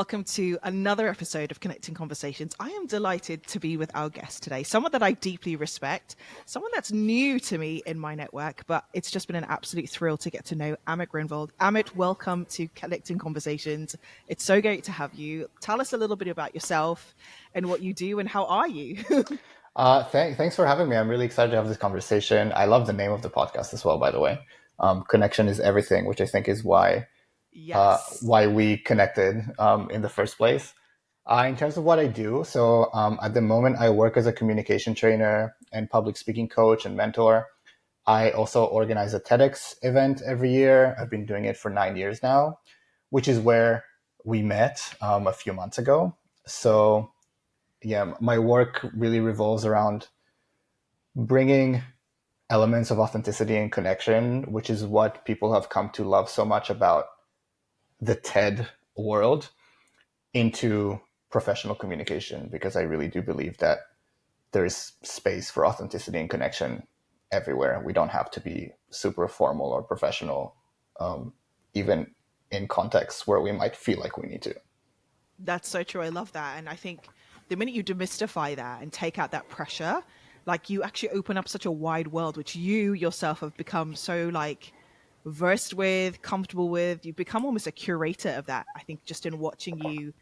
welcome to another episode of Connecting Conversations. I am delighted to be with our guest today, someone that I deeply respect, someone that's new to me in my network, but it's just been an absolute thrill to get to know Amit Grinvald. Amit, welcome to Connecting Conversations. It's so great to have you. Tell us a little bit about yourself and what you do and how are you? Thanks for having me. I'm really excited to have this conversation. I love the name of the podcast as well, by the way. Connection is everything, which I think is Yes. why we connected in the first place. In terms of what I do, so at the moment, I work as a communication trainer and public speaking coach and mentor. I also organize a TEDx event every year. I've been doing it for 9 years now, which is where we met a few months ago. So yeah, my work really revolves around bringing elements of authenticity and connection, which is what people have come to love so much about the TED world, into professional communication, because I really do believe that there is space for authenticity and connection everywhere. We don't have to be super formal or professional, even in contexts where we might feel like we need to. That's so true. I love that. And I think the minute you demystify that and take out that pressure, like you actually open up such a wide world, which you yourself have become so like versed with, comfortable with. You've become almost a curator of that. I think just in watching you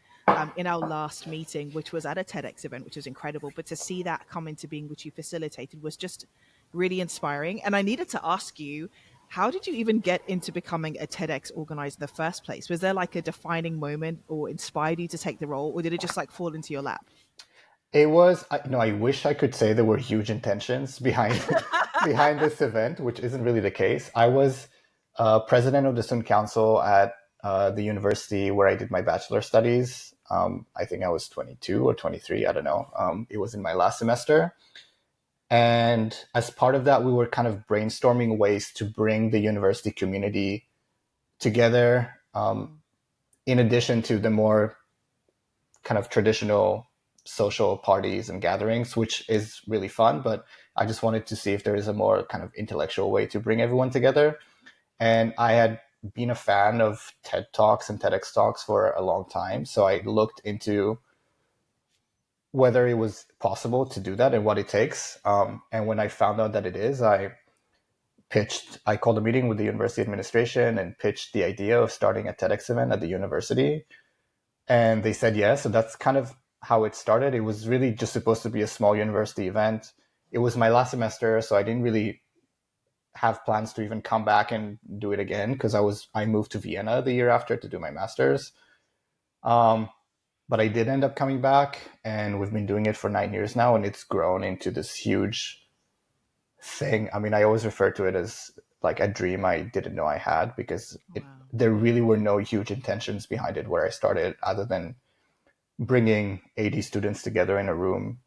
in our last meeting, which was at a TEDx event, which was incredible. But to see that come into being, which you facilitated, was just really inspiring. And I needed to ask you, how did you even get into becoming a TEDx organizer in the first place? Was there like a defining moment or inspired you to take the role, or did it just like fall into your lap? It was, I wish I could say there were huge intentions behind behind this event, which isn't really the case. I was president of the student council at the university where I did my bachelor studies. I think I was 22 or 23, I don't know. It was in my last semester. And as part of that, we were kind of brainstorming ways to bring the university community together, in addition to the more kind of traditional social parties and gatherings, which is really fun. But I just wanted to see if there is a more kind of intellectual way to bring everyone together. And I had been a fan of TED Talks and TEDx Talks for a long time. So I looked into whether it was possible to do that and what it takes. And when I found out that it is, I called a meeting with the university administration and pitched the idea of starting a TEDx event at the university. And they said yes. So that's kind of how it started. It was really just supposed to be a small university event. It was my last semester, so I didn't really have plans to even come back and do it again, because I moved to Vienna the year after to do my master's. But I did end up coming back, and we've been doing it for 9 years now, and it's grown into this huge thing. I mean, I always refer to it as like a dream I didn't know I had, because Wow. there really were no huge intentions behind it where I started, other than bringing 80 students together in a room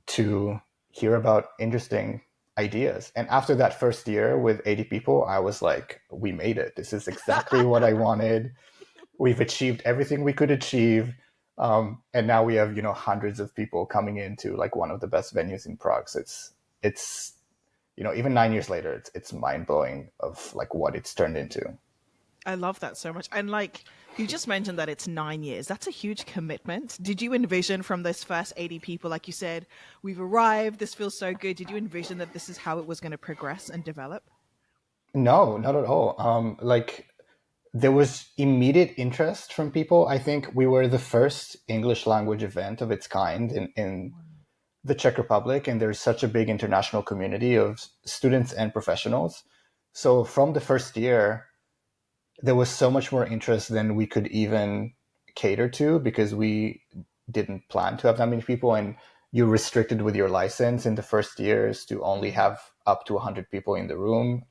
to hear about interesting ideas. And after that first year with 80 people, I was like, we made it. This is exactly what I wanted. We've achieved everything we could achieve. And now we have, hundreds of people coming into like one of the best venues in Prague. So it's, even 9 years later, it's mind blowing of like what it's turned into. I love that so much. And like you just mentioned that it's 9 years. That's a huge commitment. Did you envision from those first 80 people, like you said, we've arrived, this feels so good. Did you envision that this is how it was going to progress and develop? No, not at all. Like there was immediate interest from people. I think we were the first English language event of its kind in the Czech Republic, and there's such a big international community of students and professionals. So from the first year, there was so much more interest than we could even cater to, because we didn't plan to have that many people, and you're restricted with your license in the first years to only have up to 100 people in the room.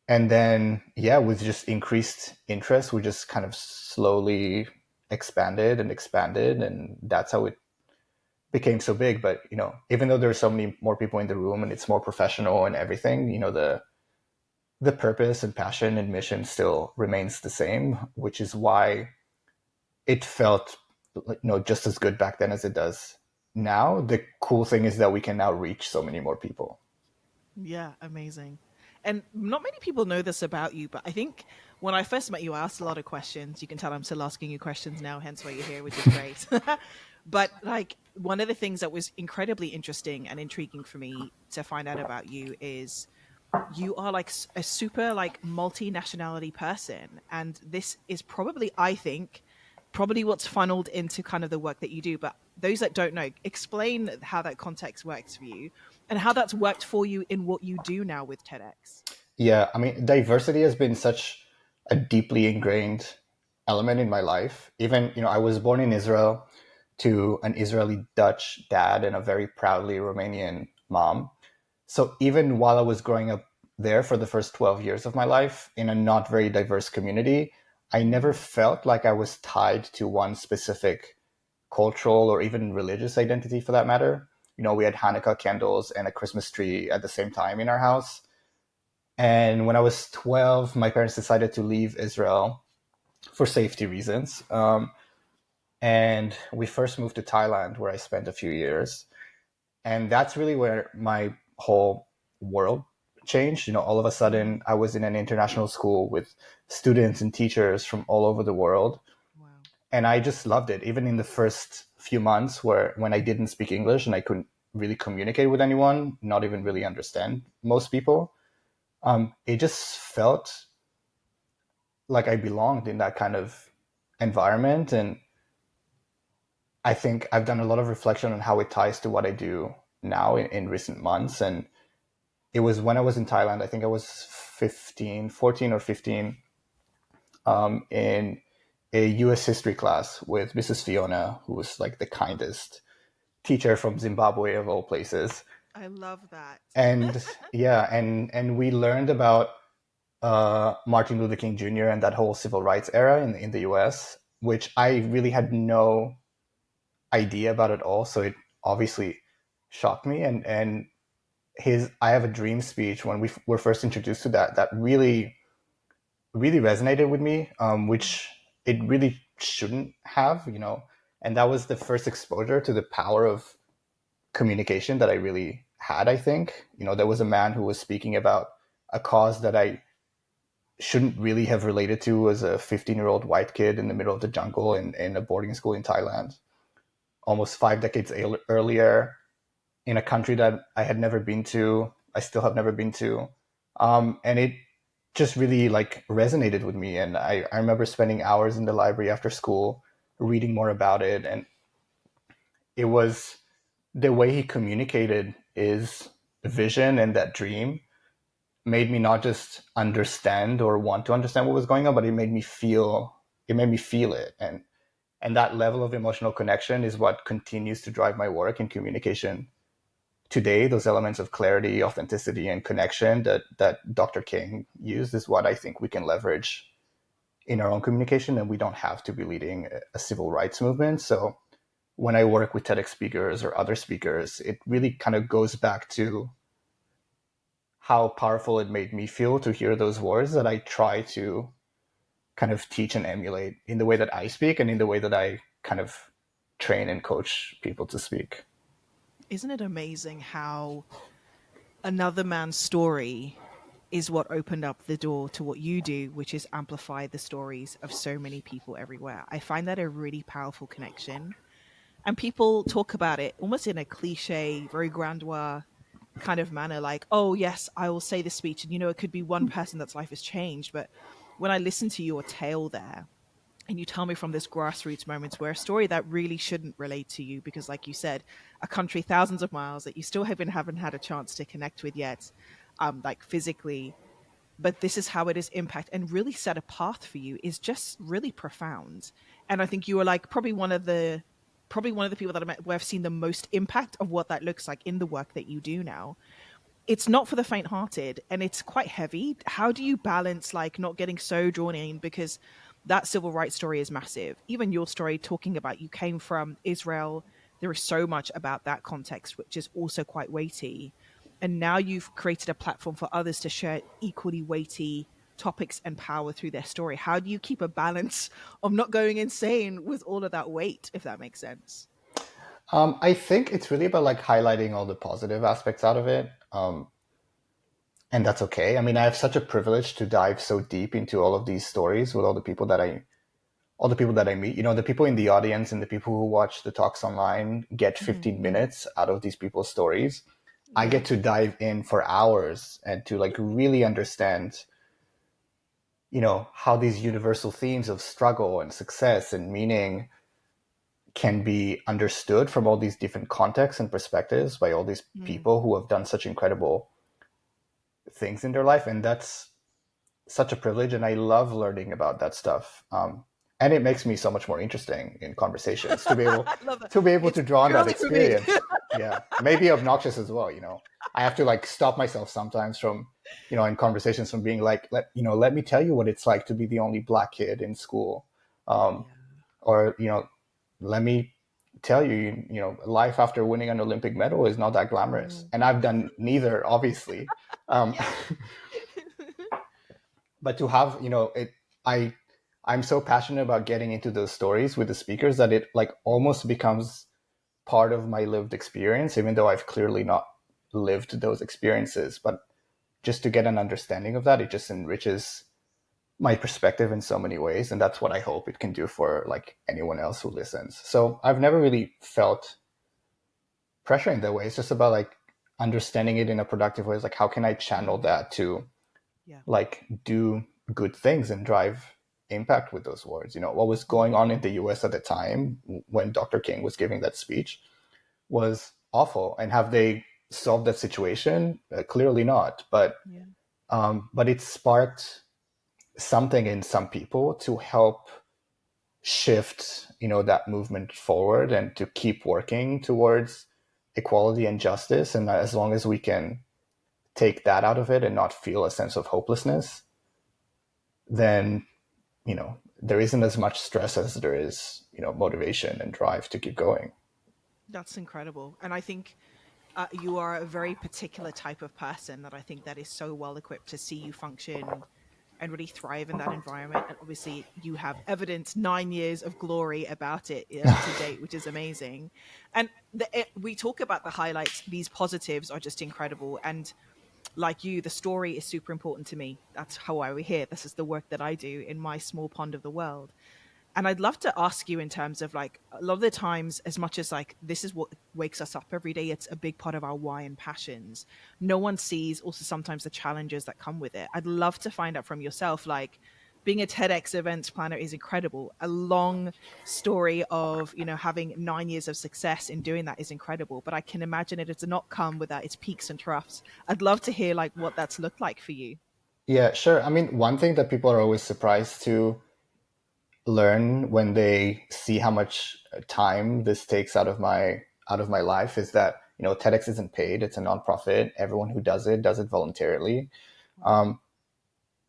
And then, yeah, with just increased interest, we just kind of slowly expanded, and that's how it became so big. But, even though there's so many more people in the room and it's more professional and everything, the purpose and passion and mission still remains the same, which is why it felt just as good back then as it does now. The cool thing is that we can now reach so many more people. Yeah, amazing. And not many people know this about you, but I think When I first met you, I asked a lot of questions. You can tell I'm still asking you questions now, hence why you're here, which is great. But like one of the things that was incredibly interesting and intriguing for me to find out about you is you are like a super like multinationality person, and this is probably, I think, probably what's funneled into kind of the work that you do. But those that don't know, explain how that context works for you and how that's worked for you in what you do now with TEDx. Yeah, I mean, diversity has been such a deeply ingrained element in my life. Even, I was born in Israel to an Israeli Dutch dad and a very proudly Romanian mom. So even while I was growing up there for the first 12 years of my life in a not very diverse community, I never felt like I was tied to one specific cultural or even religious identity for that matter. We had Hanukkah candles and a Christmas tree at the same time in our house. And when I was 12, my parents decided to leave Israel for safety reasons. And we first moved to Thailand, where I spent a few years. And that's really where my whole world changed. All of a sudden, I was in an international school with students and teachers from all over the world. Wow. And I just loved it. Even in the first few months when I didn't speak English and I couldn't really communicate with anyone, not even really understand most people, it just felt like I belonged in that kind of environment. And I think I've done a lot of reflection on how it ties to what I do now in recent months. And it was when I was in Thailand, I think I was 14 or 15, in a US history class with Mrs. Fiona, who was like the kindest teacher from Zimbabwe of all places. I love that. And yeah, and we learned about Martin Luther King Jr. and that whole civil rights era in the US, which I really had no idea about at all. So it obviously shocked me. And his "I Have a Dream" speech, when we were first introduced to that really really resonated with me, which it really shouldn't have. And that was the first exposure to the power of communication that I really had. I think there was a man who was speaking about a cause that I shouldn't really have related to as a 15-year-old white kid in the middle of the jungle in a boarding school in Thailand, almost 5 decades earlier, in a country that I had never been to. I still have never been to. And it just really like resonated with me. And I remember spending hours in the library after school reading more about it. And it was the way he communicated his vision and that dream made me not just understand or want to understand what was going on, but it made me feel it. And that level of emotional connection is what continues to drive my work in communication today. Those elements of clarity, authenticity, and connection that Dr. King used is what I think we can leverage in our own communication, and we don't have to be leading a civil rights movement. So when I work with TEDx speakers or other speakers, it really kind of goes back to how powerful it made me feel to hear those words that I try to kind of teach and emulate in the way that I speak and in the way that I kind of train and coach people to speak. Isn't it amazing how another man's story is what opened up the door to what you do, which is amplify the stories of so many people everywhere? I find that a really powerful connection. And people talk about it almost in a cliche, very grandeur kind of manner, like, oh, yes, I will say this speech. And, it could be one person that's life has changed. But when I listen to your tale there, and you tell me from this grassroots moments where a story that really shouldn't relate to you because, like you said, a country thousands of miles that you still haven't had a chance to connect with yet, like physically, but this is how it is impact and really set a path for you, is just really profound. And I think you are like probably one of the people that I met where I've seen the most impact of what that looks like in the work that you do now. It's not for the faint-hearted, and it's quite heavy. How do you balance like not getting so drawn in, because that civil rights story is massive. Even your story talking about you came from Israel, there is so much about that context which is also quite weighty. And now you've created a platform for others to share equally weighty topics and power through their story. How do you keep a balance of not going insane with all of that weight, if that makes sense? I think it's really about like highlighting all the positive aspects out of it. and that's okay. I mean, I have such a privilege to dive so deep into all of these stories with all the people that I meet. You know, the people in the audience and the people who watch the talks online get 15 Mm-hmm. minutes out of these people's stories. I Yeah. get to dive in for hours and to like really understand, you know, how these universal themes of struggle and success and meaning can be understood from all these different contexts and perspectives by all these Mm. people who have done such incredible things in their life. And that's such a privilege, and I love learning about that stuff. And it makes me so much more interesting in conversations I love that. to be able It's to draw on that purely for me. experience. Yeah, maybe obnoxious as well. You know, I have to like stop myself sometimes from, you know, in conversations from being like, let me tell you what it's like to be the only black kid in school, um, Yeah. or you know, let me tell you, you know, life after winning an Olympic medal is not that glamorous, Mm. and I've done neither, obviously. Um, Yeah. but to have, you know, i I'm so passionate about getting into those stories with the speakers that it like almost becomes part of my lived experience, even though I've clearly not lived those experiences. But just to get an understanding of that, it just enriches my perspective in so many ways, and that's what I hope it can do for like anyone else who listens. So I've never really felt pressure in that way. It's just about like understanding it in a productive way. It's like, how can I channel Mm. that to Yeah. like do good things and drive impact with those words? You know, what was going on Mm. in the US at the time when Dr. King was giving that speech was awful. And have they solved that situation? Clearly not. Yeah. But it sparked something in some people to help shift, you know, that movement forward and to keep working towards equality and justice. And as long as we can take that out of it and not feel a sense of hopelessness, then, you know, there isn't as much stress as there is, you know, motivation and drive to keep going. That's incredible. And I think you are a very particular type of person that I think that is so well equipped to see you function and really thrive in that environment. And obviously, you have evidence 9 years of glory about it to date, which is amazing. And we talk about the highlights; these positives are just incredible. And like you, the story is super important to me. That's how I we're here. This is the work that I do in my small pond of the world. And I'd love to ask you in terms of like a lot of the times, as much as like this is what wakes us up every day, it's a big part of our why and passions. No one sees also sometimes the challenges that come with it. I'd love to find out from yourself, like being a TEDx events planner is incredible. A long story of, you know, having 9 years of success in doing that is incredible. But I can imagine it does not come without its peaks and troughs. I'd love to hear like what that's looked like for you. Yeah, sure. I mean, one thing that people are always surprised to learn when they see how much time this takes out of my life is that, you know, TEDx isn't paid. It's a nonprofit. Everyone who does it voluntarily. Wow. Um,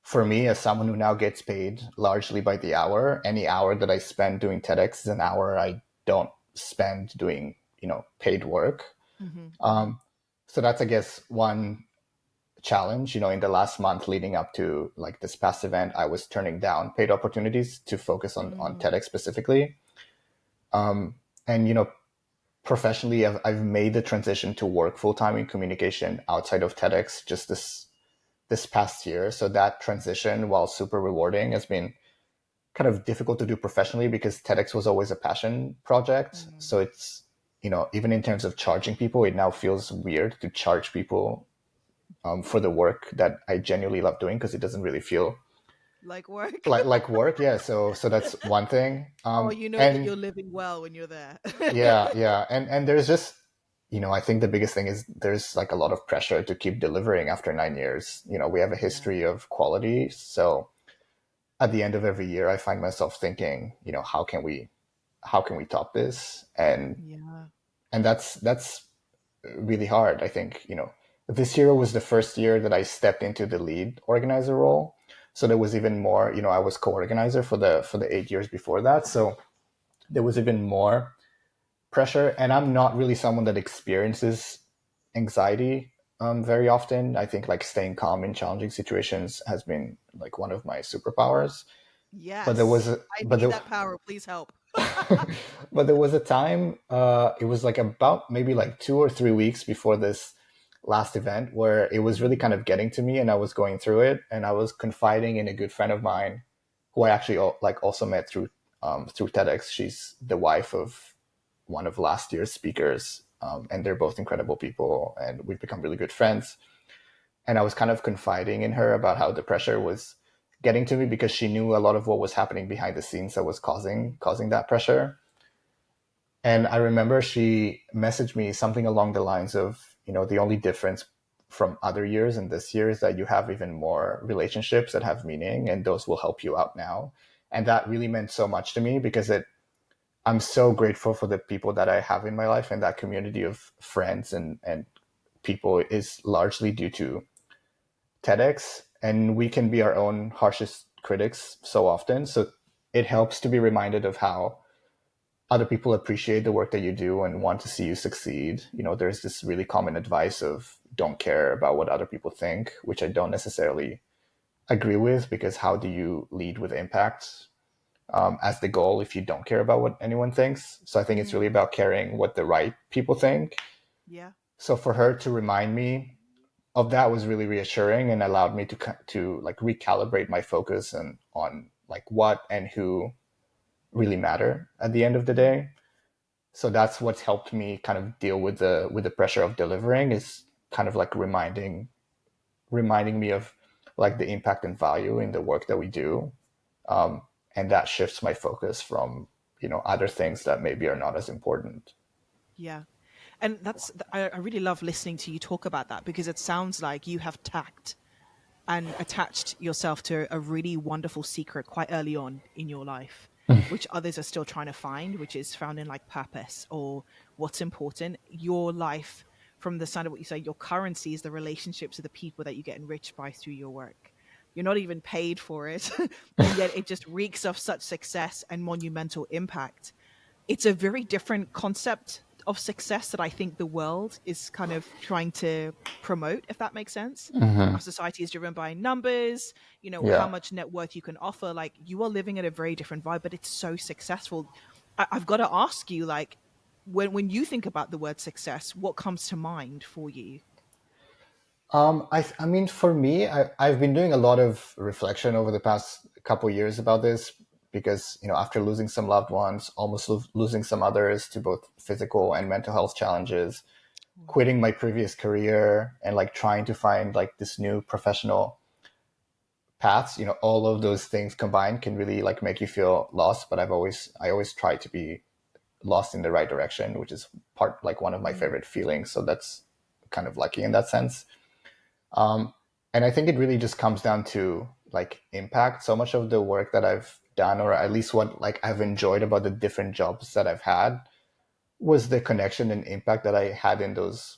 for me, as someone who now gets paid largely by the hour, any hour that I spend doing TEDx is an hour I don't spend doing, you know, paid work. Mm-hmm, mm-hmm, Um, so that's, I guess, one challenge. You know, in the last month leading up to like this past event, I was turning down paid opportunities to focus on mm, TEDx specifically. And you know, professionally, I've made the transition to work full time in communication outside of TEDx just this past year. So that transition, while super rewarding, has been kind of difficult to do professionally because TEDx was always a passion project. mm. So it's, you know, even in terms of charging people, it now feels weird to charge people for the work that I genuinely love doing because it doesn't really feel Like work. like work. Yeah. So that's one thing. Oh, you know that And you're living well when you're there. yeah. And there's just, you know, I think the biggest thing is there's like a lot of pressure to keep delivering after 9 years. You know, we have a Yeah. history of quality. So at the end of every year, I find myself thinking, you know, how can we top this? Yeah. And that's really hard. I think, you know, this year was the first year that I stepped into the lead organizer role. So there was even more, you know, I was co-organizer for the 8 years before that. So there was even more pressure. And I'm not really someone that experiences anxiety very often. I think like staying calm in challenging situations has been like one of my superpowers. But there was Yes. a, I but need there, that power. Please help. but there was a time, it was like about maybe like 2 or 3 weeks before this last event where it was really kind of getting to me and I was going through it, and I was confiding in a good friend of mine who I actually like also met through TEDx. She's the wife of one of last year's speakers, and they're both incredible people, and we've become really good friends. And I was kind of confiding in her about how the pressure was getting to me because she knew a lot of what was happening behind the scenes that was causing that pressure. And I remember she messaged me something along the lines of, the only difference from other years and this year is that you have even more relationships that have meaning, and those will help you out now. And that really meant so much to me because I'm so grateful for the people that I have in my life, and that community of friends and people is largely due to TEDx. And we can be our own harshest critics so often. So it helps to be reminded of how other people appreciate the work that you do and want to see you succeed. There's this really common advice of don't care about what other people think, which I don't necessarily agree with, because how do you lead with impact as the goal if you don't care about what anyone thinks? So I think it's really about caring what the right people think. Yeah. So for her to remind me of that was really reassuring and allowed me to like recalibrate my focus and on like what and who really matter at the end of the day. So that's what's helped me kind of deal with the pressure of delivering, is kind of like reminding me of like the impact and value in the work that we do, and that shifts my focus from other things that maybe are not as important. Yeah. And I really love listening to you talk about that, because it sounds like you have tact and attached yourself to a really wonderful secret quite early on in your life, which others are still trying to find, which is found in like purpose or what's important. Your life, from the sound of what you say, your currency is the relationships of the people that you get enriched by through your work. You're not even paid for it, and yet it just reeks of such success and monumental impact. It's a very different concept of success that I think the world is kind of trying to promote, if that makes sense. Mm-hmm. Our society is driven by numbers, how Yeah. much net worth you can offer. Like, you are living at a very different vibe, but it's so successful. I've got to ask you, like, when you think about the word success, what comes to mind for you? I mean, for me, I've been doing a lot of reflection over the past couple of years about this because, after losing some loved ones, almost losing some others to both physical and mental health challenges, quitting my previous career and like trying to find like this new professional paths, all of those things combined can really like make you feel lost. But I always try to be lost in the right direction, which is part like one of my Mm, favorite feelings. So that's kind of lucky in that sense. Um, and I think it really just comes down to like impact. So much of the work that I've done, or at least what like I've enjoyed about the different jobs that I've had, was the connection and impact that I had in those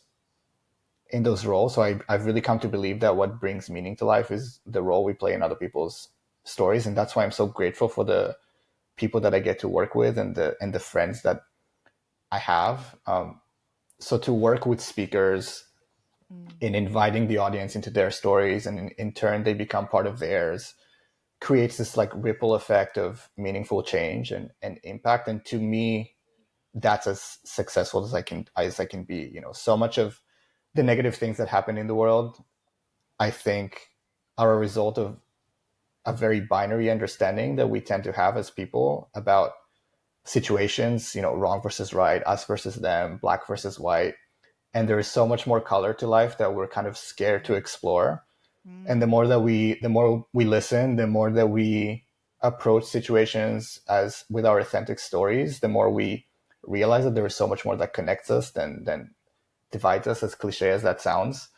roles. So I've really come to believe that what brings meaning to life is the role we play in other people's stories, and that's why I'm so grateful for the people that I get to work with and the friends that I have. So to work with speakers mm, in inviting the audience into their stories, and in turn they become part of theirs, creates this like ripple effect of meaningful change and impact. And to me, that's as successful as I can be. So much of the negative things that happen in the world, I think, are a result of a very binary understanding that we tend to have as people about situations, wrong versus right, us versus them, black versus white. And there is so much more color to life that we're kind of scared to explore. And the mm, more that the more we listen, the more that we approach situations as with our authentic stories, the more we realize that there is so much more that connects us than divides us, as cliche as that sounds.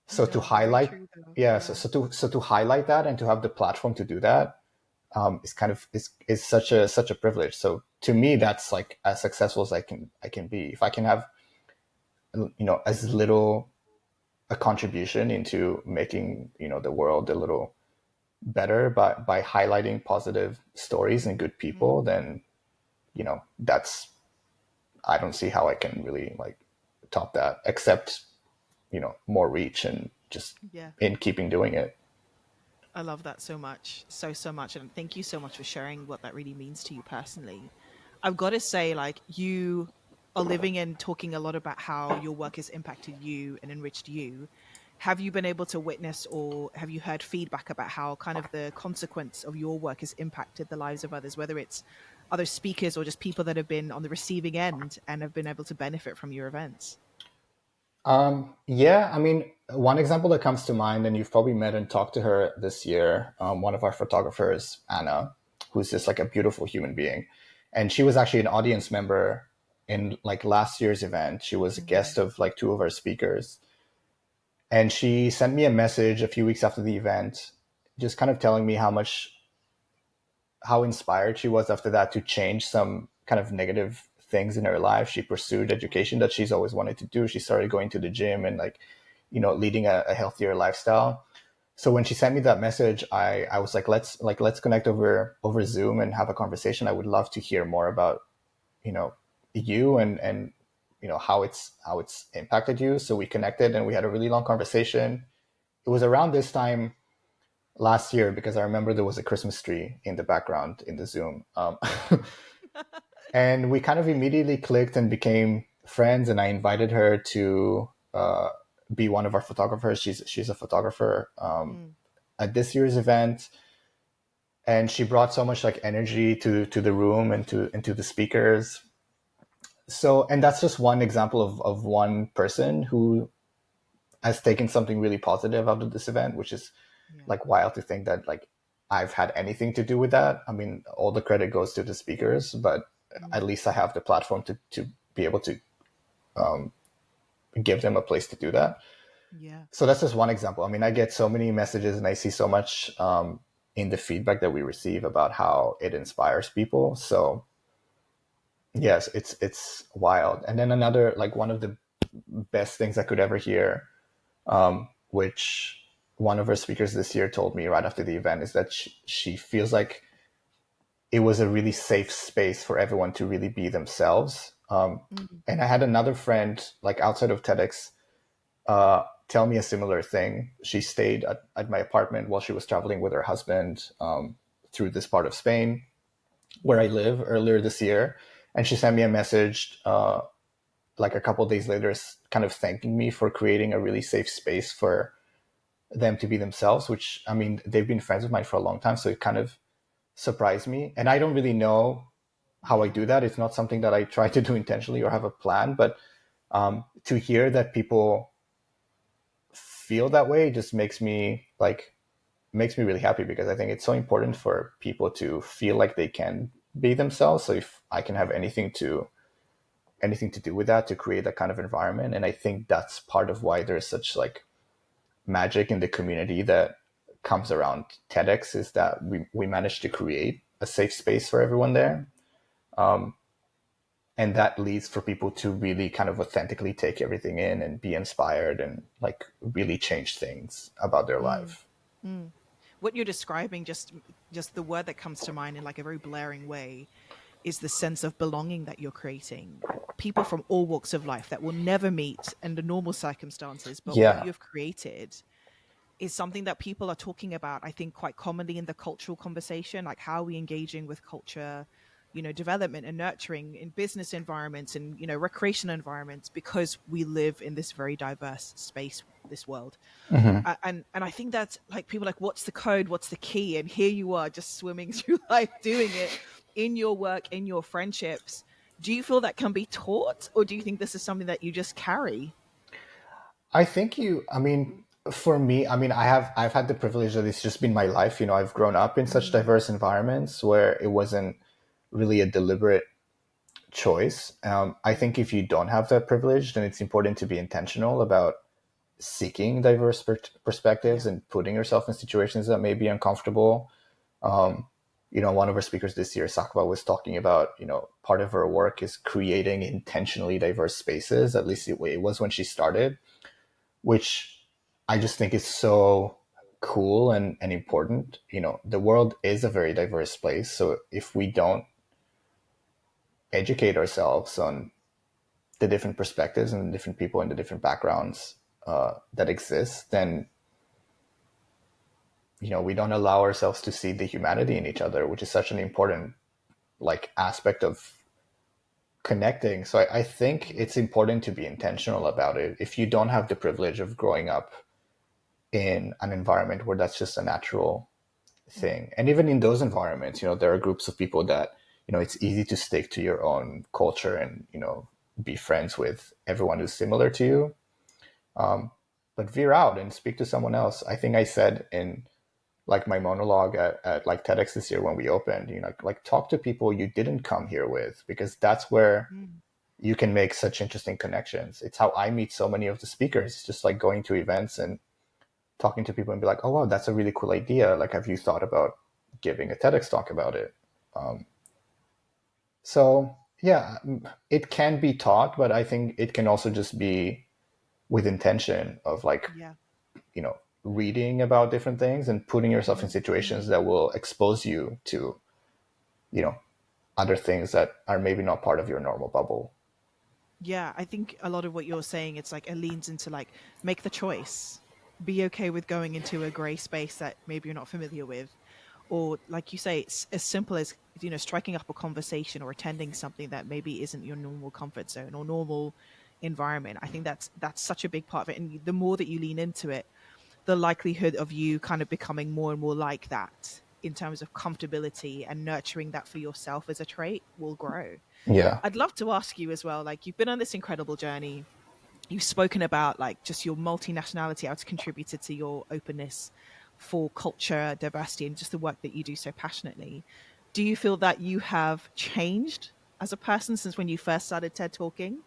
So to yeah, very highlight, true though. yeah, so, Yeah. so to highlight that and to have the platform to do that, is kind of is such a privilege. So to me, that's like as successful as I can be. If I can have as little a contribution into making the world a little better, but by highlighting positive stories and good people, Mm, then that's, I don't see how I can really like top that, except more reach and just yeah. in keeping doing it. I love that so much. So much. And thank you so much for sharing what that really means to you personally. I've got to say, like, you are living and talking a lot about how your work has impacted you and enriched you, have you been able to witness or have you heard feedback about how kind of the consequence of your work has impacted the lives of others, whether it's other speakers or just people that have been on the receiving end and have been able to benefit from your events? Yeah, I mean, one example that comes to mind, and you've probably met and talked to her this year, one of our photographers, Anna, who's just like a beautiful human being. And she was actually an audience member in like last year's event. She was a guest of like two of our speakers. And she sent me a message a few weeks after the event, just kind of telling me how inspired she was after that to change some kind of negative things in her life. She pursued education that she's always wanted to do. She started going to the gym and like, leading a healthier lifestyle. So when she sent me that message, I was like, let's connect over Zoom and have a conversation. I would love to hear more about, you know, you and how it's impacted you. So we connected and we had a really long conversation. It was around this time last year because I remember there was a Christmas tree in the background in the Zoom. And we kind of immediately clicked and became friends. And I invited her to be one of our photographers. She's a photographer Mm, at this year's event, and she brought so much like energy to the room and to the speakers. So, and that's just one example of one person who has taken something really positive out of this event, which is yeah. like wild to think that like I've had anything to do with that. I mean, all the credit goes to the speakers, but at Mm, least I have the platform to be able to give them a place to do that. yeah. So that's just one example. I mean, I get so many messages and I see so much in the feedback that we receive about how it inspires people. So yes, it's wild. And then another, like one of the best things I could ever hear, which one of our speakers this year told me right after the event, is that she feels like it was a really safe space for everyone to really be themselves. Mm, And I had another friend, like outside of TEDx, tell me a similar thing. She stayed at my apartment while she was traveling with her husband through this part of Spain where I live earlier this year. And she sent me a message like a couple of days later, kind of thanking me for creating a really safe space for them to be themselves, which I mean, they've been friends of mine for a long time. So it kind of surprised me. And I don't really know how I yeah. do that. It's not something that I try to do intentionally or have a plan, but to hear that people feel that way just makes me really happy because I think it's so important for people to feel like they can be themselves. So if I can have Yeah. anything to do with that to create that kind of environment, and I think that's part of why there's such like magic in the community that comes around TEDx, is that we managed to create a safe space for everyone there. And that leads for people to really kind of authentically take everything in and be inspired and like really change things about their Mm, life. mm. What you're describing, just the word that comes to mind in like a very blaring way, is the sense of belonging that you're creating. People from all walks of life that will never meet under normal circumstances, but what Yeah. you've created is something that people are talking about, I think, quite commonly in the cultural conversation, like how are we engaging with culture, development and nurturing in business environments and, recreational environments, because we live in this very diverse space, this world. Hmm. And I think that's like people are like, what's the code? What's the key? And here you are just swimming through life doing it in your work, in your friendships. Do you feel that can be taught, or do you think this is something that you just carry? I mean, for me, I mean, I've had the privilege that it's just been my life. I've grown up in such Mm, diverse environments where it wasn't really a deliberate choice. I yeah, think if you don't have that privilege, then it's important to be intentional about seeking diverse perspectives yeah, and putting yourself in situations that may be uncomfortable. One of our speakers this year, Sakwa, was talking about, part of her work is creating intentionally diverse spaces. At least it was when she started, which I just think is so cool and important. The world is a very diverse place. So if we don't educate ourselves on the different perspectives and the different people and the different backgrounds that exist, then we don't allow ourselves to see the humanity in each other, which is such an important like aspect of connecting. So I think it's important to be intentional about it. If you don't have the privilege of growing up in an environment where that's just a natural Mm. thing, and even in those environments, there are groups of people that, it's easy to stick to your own culture and, be friends with everyone who's similar to you. But veer out and speak to someone else. I think I said in like my monologue at like TEDx this year when we opened, like talk to people you didn't come here with, because that's where Mm. you can make such interesting connections. It's how I meet so many of the speakers. It's just like going to events and talking to people and be like, oh wow, that's a really cool idea. Like, have you thought about giving a TEDx talk about it? So yeah, it can be taught, but I think it can also just be with intention of like, Yeah. reading about different things and putting yourself in situations Mm. that will expose you to, you know, other things that are maybe not part of your normal bubble. Yeah, I think a lot of what you're saying, it's like it leans into like make the choice. Be okay with going into a gray space that maybe you're not familiar with. Or like you say, it's as simple as, striking up a conversation or attending something that maybe isn't your normal comfort zone or normal environment. I think that's such a big part of it. And the more that you lean into it, the likelihood of you kind of becoming more and more like that in terms of comfortability and nurturing that for yourself as a trait will grow. Yeah. I'd love to ask you as well, like you've been on this incredible journey. You've spoken about like just your multinationality, how it's contributed to your openness for culture, diversity, and just the work that you do so passionately. Do you feel that you have changed as a person since when you first started TED Talking,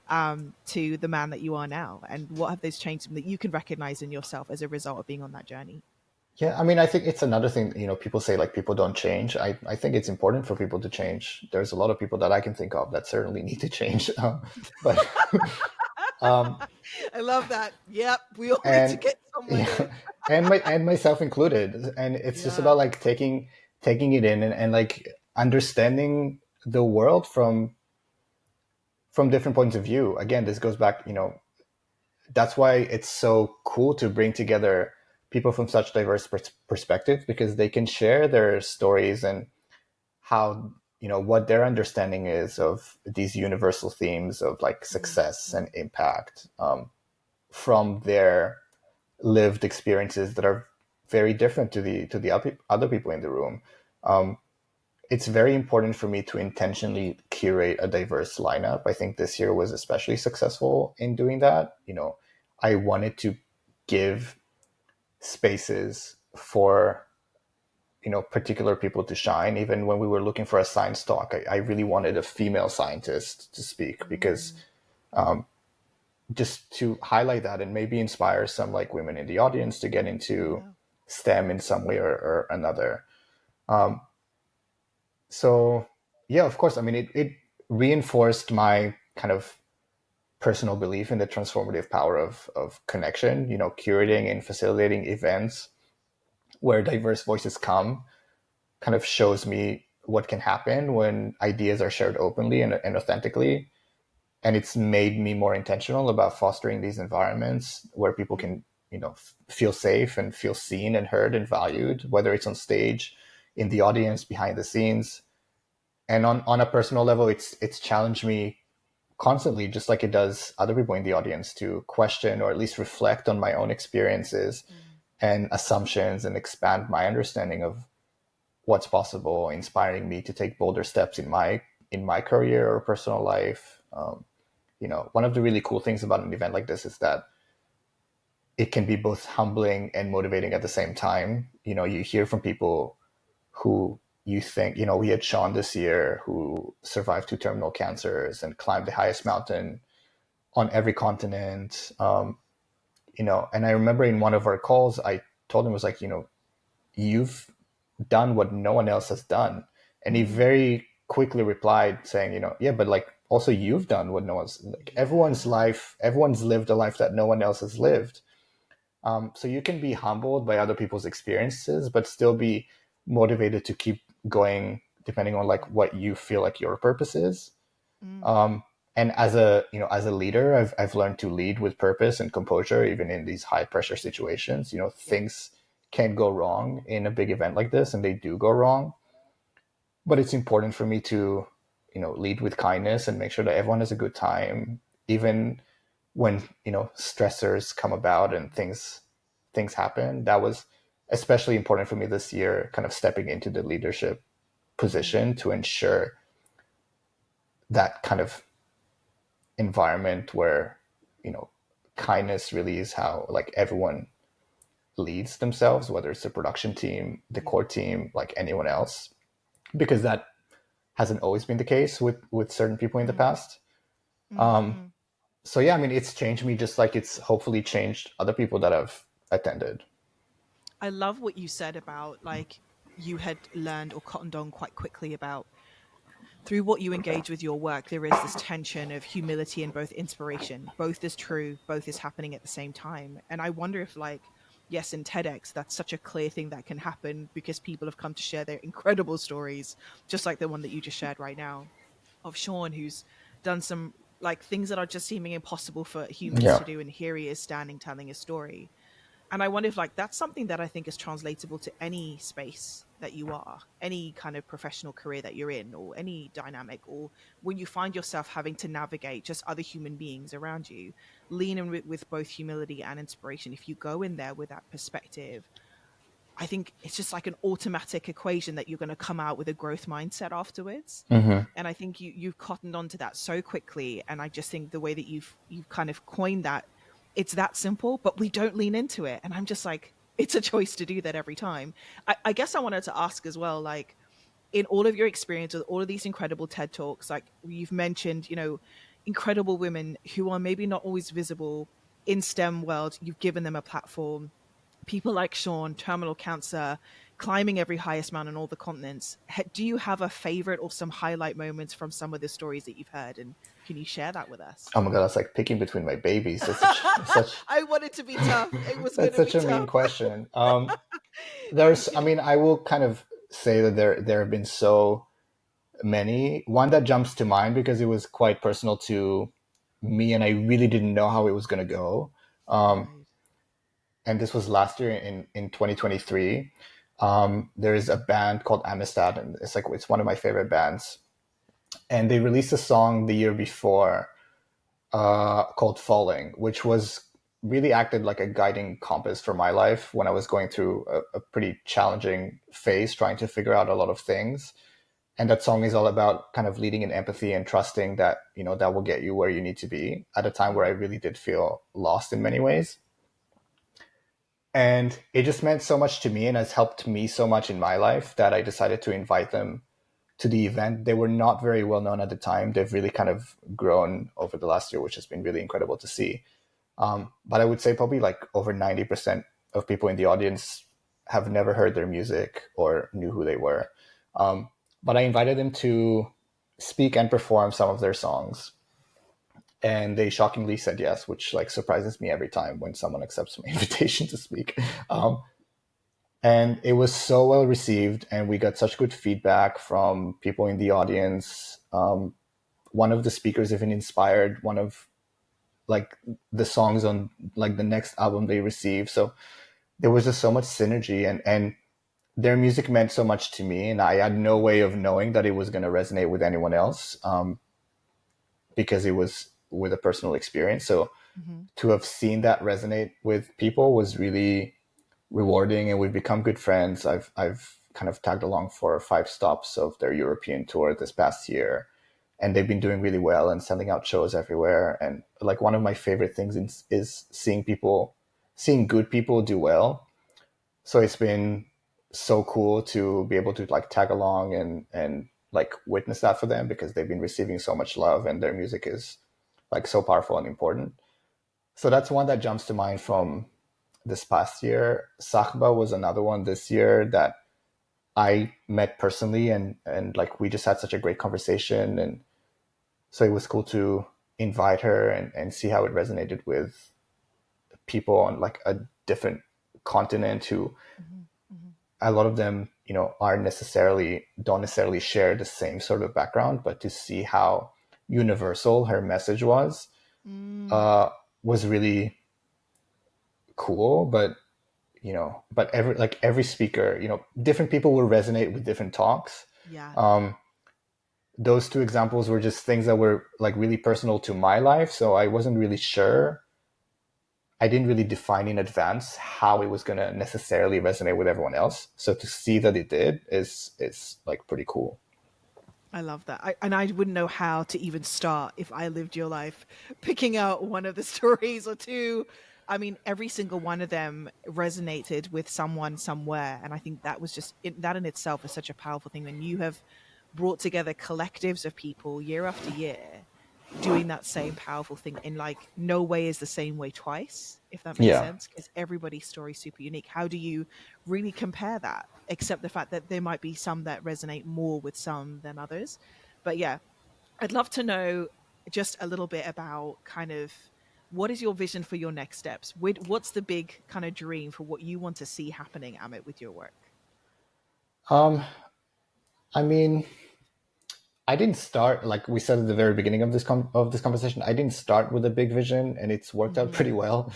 to the man that you are now? And what have those changed that you can recognize in yourself as a result of being on that journey? Yeah, I mean, I think it's another thing, people say like people don't change. I think it's important for people to change. There's a lot of people that I can think of that certainly need to change. But, um, I love that. Yep, we all need to and get someone yeah, in. and myself included. And it's just Yeah. about like taking it in and like understanding the world from different points of view. Again, this goes back, that's why it's so cool to bring together people from such diverse perspectives, because they can share their stories and how, what their understanding is of these universal themes of like success and impact, from their lived experiences that are very different to the other people in the room. Um, it's very important for me to intentionally curate a diverse lineup. I think this year was especially successful in doing that. I wanted to give spaces for, particular people to shine. Even when we were looking for a science talk, I really wanted a female scientist to speak, because Mm, just to highlight that and maybe inspire some like women in the audience to get into yeah. STEM in some way or another. So yeah, of course. I mean, it reinforced my kind of personal belief in the transformative power of connection, curating and facilitating events where diverse voices come kind of shows me what can happen when ideas are shared openly and authentically. And it's made me more intentional about fostering these environments where people Mm, can, feel safe and feel seen and heard and valued, whether it's on stage, in the audience, behind the scenes. And on a personal level, it's challenged me constantly, just like it does other people in the audience, to question or at least reflect on my own experiences mm, and assumptions and expand my understanding of what's possible, inspiring me to take bolder steps in my career or personal life. One of the really cool things about an event like this is that it can be both humbling and motivating at the same time. You hear from people who you think, we had Sean this year who survived 2 terminal cancers and climbed the highest mountain on every continent. And I remember in one of our calls, I told him, was like, you've done what no one else has done. And he mm. very quickly replied saying, yeah, but like also you've done what no one's, like Yeah. everyone's lived a life that no one else has lived. So you can be humbled by other people's experiences, but still be motivated to keep going, depending on like what you feel like your purpose is. Mm, Um, and as a leader, I've learned to lead with purpose and composure, even in these high pressure situations. yeah. Things can go wrong in a big event like this, and they do go wrong. But it's important for me to lead with kindness and make sure that everyone has a good time, even when stressors come about and things happen. That was especially important for me this year, kind of stepping into the leadership position to ensure that kind of environment where you know kindness really is how like everyone leads themselves, whether it's the production team, the Yeah. core team, like anyone else, because that hasn't always been the case with certain people in the Mm, past. mm, um mm. so yeah, I mean, it's changed me just like it's hopefully changed other people that have attended. I love what you said about like you had learned or cottoned on quite quickly about through what you engage with your work, there is this tension of humility and both inspiration. Both is true, both is happening at the same time. And I wonder if, like, yes, in TEDx, that's such a clear thing that can happen because people have come to share their incredible stories, just like the one that you just shared right now of Sean, who's done some like things that are just seeming impossible for humans Yeah. to do. And here he is standing telling his story. And I wonder if like that's something that I think is translatable to any space that you are, any kind of professional career that you're in, or any dynamic, or when you find yourself having to navigate just other human beings around you, lean in with both humility and inspiration. If you go in there with that perspective, I think it's just like an automatic equation that you're going to come out with a growth mindset afterwards. Hmm. And I think you've cottoned onto that so quickly. And I just think the way that you've kind of coined that, it's that simple, but we don't lean into it. And I'm just like, it's a choice to do that every time. I guess I wanted to ask as well, like in all of your experience with all of these incredible TED Talks, like you've mentioned, incredible women who are maybe not always visible in STEM world, you've given them a platform. People like Sean, terminal cancer, climbing every highest mountain on all the continents. Do you have a favorite or some highlight moments from some of the stories that you've heard? And can you share that with us? Oh my god, that's like picking between my babies. That's such I wanted to be tough. It was going that's to be such a mean tough. question. I'm There's, I kidding. mean, I will kind of say that there have been so many. One that jumps to mind because it was quite personal to me, and I really didn't know how it was going to go. Um, Right. and this was last year in 2023. There is a band called Amistad, and it's one of my favorite bands. And they released a song the year before called Falling, which was really acted like a guiding compass for my life when I was going through a pretty challenging phase, trying to figure out a lot of things. And that song is all about kind of leading in empathy and trusting that that will get you where you need to be at a time where I Mm, really did feel lost in many ways. And it just meant so much to me and has helped me so much in my life that I decided to invite them to the event. They were not very well known at the time. They've really kind of grown over the last year, which has been really incredible to see. But I would say probably like over 90% of people in the audience have never heard their music or knew who they were. Um, but I invited them to speak and perform some of their songs. And they shockingly said yes, which like surprises me every time when someone accepts my invitation to speak. Um, and it was so well received, and we got such good feedback from people in the audience. One of the speakers even inspired one of like the songs on like the next album they received. So there was just so much synergy, and their music meant so much to me, and I had no way of knowing that it was going to resonate with anyone else, because it was with a personal experience. So mm-hmm. to have seen that resonate with people was really rewarding, and we've become good friends. I've kind of tagged along for 5 stops of their European tour this past year, and they've been doing really well and selling out shows everywhere. And like one of my favorite things is seeing good people do well. So it's been so cool to be able to like tag along and like witness that for them, because they've been receiving so much love and their music is like so powerful and important. So that's one that jumps to mind from this past year. Sahba was another one this year that I met personally, and like we just had such a great conversation, and so it was cool to invite her and see how it resonated with people on like a different continent who Mm-hmm. Mm-hmm. a lot of them don't necessarily share the same sort of background, but to see how universal her message Mm, uh, was really cool. But every speaker, different people will resonate with different talks. yeah. um, those two examples were just things that were like really personal to my life. So I wasn't really sure. I didn't really define in advance how it was going to necessarily resonate with everyone else. So to see that it did is like pretty cool. I love that. And I wouldn't know how to even start if I lived your life, picking out one of the stories or two. I mean, every single one of them resonated with someone somewhere. And I think that was just that in itself is such a powerful thing. And you have brought together collectives of people year after year doing that same powerful thing in like no way is the same way twice, if that makes Yeah. sense, because everybody's story is super unique. How do you really compare that, except the fact that there might be some that resonate more with some than others? But yeah, I'd love to know just a little bit about kind of what is your vision for your next steps. What's the big kind of dream for what you want to see happening, Amit, with your work? Um, I mean, I didn't start like we said at the very beginning of this conversation. I didn't start with a big vision, and it's worked out Hmm. pretty well.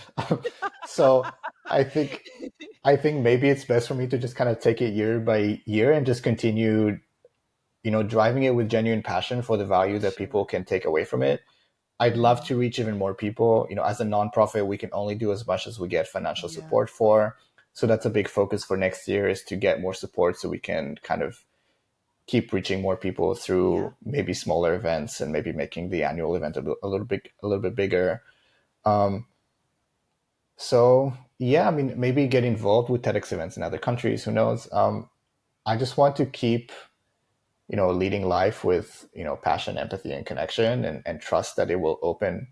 So I think I think maybe it's best for me to just kind of take it year by year and just continue, driving it with genuine passion for the value that people Sure. can take away from it. I'd love Hmm. to reach even more people. As a nonprofit, we can only do as much as we get financial Yeah. support for. So that's a big focus for next year is to get more support so we can kind of keep reaching more people Yeah. through maybe smaller events and maybe making the annual event a little bit bigger. Um, so yeah, I mean, maybe get involved with TEDx events in other countries. Who knows? I just want to keep, leading life with, passion, empathy, and connection, and trust that it will open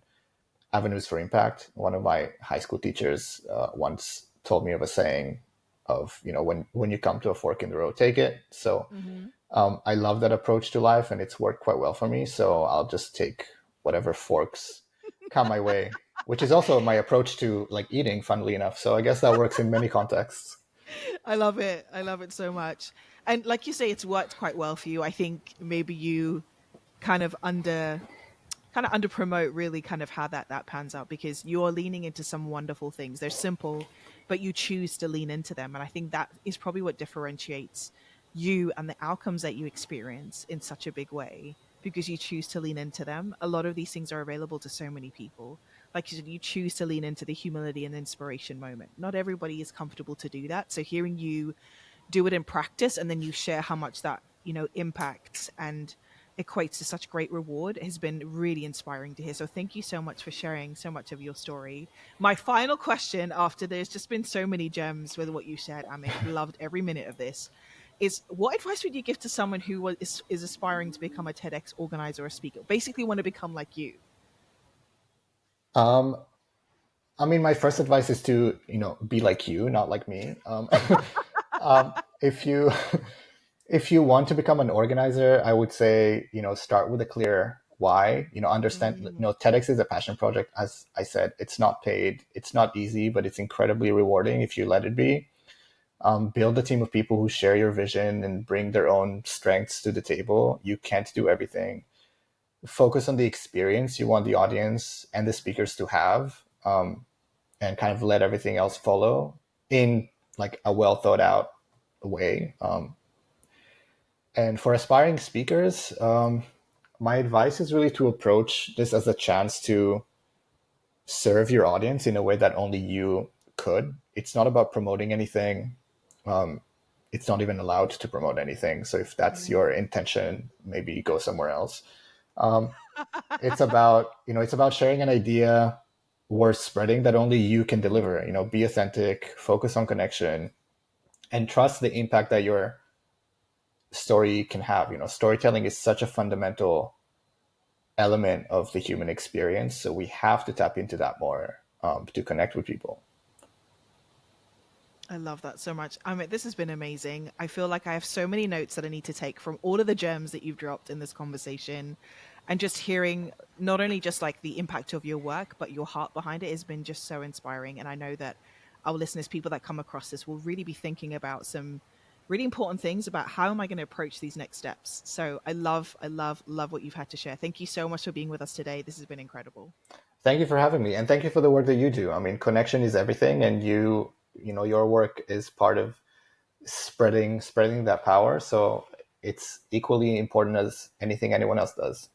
avenues for impact. One of my high school teachers once told me of a saying of, when you come to a fork in the road, take it. So Hmm. I love that approach to life, and it's worked quite well for me. So I'll just take whatever forks come my way, which is also my approach to like eating, funnily enough. So I guess that works in many contexts. I love it. I love it so much. And like you say, it's worked quite well for you. I think maybe you kind of under promote really kind of how that pans out, because you're leaning into some wonderful things. They're simple, but you choose to lean into them. And I think that is probably what differentiates you and the outcomes that you experience in such a big way, because you choose to lean into them. A lot of these things are available to so many people. Like you said, you choose to lean into the humility and inspiration moment. Not everybody is comfortable to do that. So hearing you do it in practice and then you share how much that impacts and equates to such great reward has been really inspiring to hear. So thank you so much for sharing so much of your story. My final question, after there's just been so many gems with what you shared, Amit, I've loved every minute of this, is what advice would you give to someone who is aspiring to become a TEDx organizer or speaker, basically want to become like you? Um, I mean, my first advice is to, be like you, not like me. If you if you want to become an organizer, I would say, start with a clear why. Understand, Mm, TEDx is a passion project. As I said, it's not paid, it's not easy, but it's incredibly rewarding if you let it be. Build a team of people who share your vision and bring their own strengths to the table. You can't do everything. Focus on the experience you want the audience and the speakers to have, and kind of let everything else follow in like a well thought out way. And for aspiring speakers, my advice is really to approach this as a chance to serve your audience in a way that only you could. It's not about promoting anything. Um, it's not even allowed to promote anything. So if that's mm. your intention, maybe go somewhere else. Um, it's about sharing an idea worth spreading that only you can deliver. Be authentic, focus on connection, and trust the impact that your story can have. Storytelling is such a fundamental element of the human experience. So we have to tap into that more, to connect with people. I love that so much. I mean, this has been amazing. I feel like I have so many notes that I need to take from all of the gems that you've dropped in this conversation. And just hearing not only just like the impact of your work, but your heart behind it has been just so inspiring. And I know that our listeners, people that come across this, will really be thinking about some really important things about how am I going to approach these next steps. So I love what you've had to share. Thank you so much for being with us today. This has been incredible. Thank you for having me, and thank you for the work that you do. I mean, connection is everything, and your work is part of spreading that power. So it's equally important as anything anyone else does.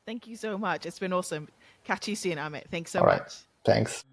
Thank you so much. It's been awesome. Catch you soon, Amit. Thanks so All right. much. Thanks.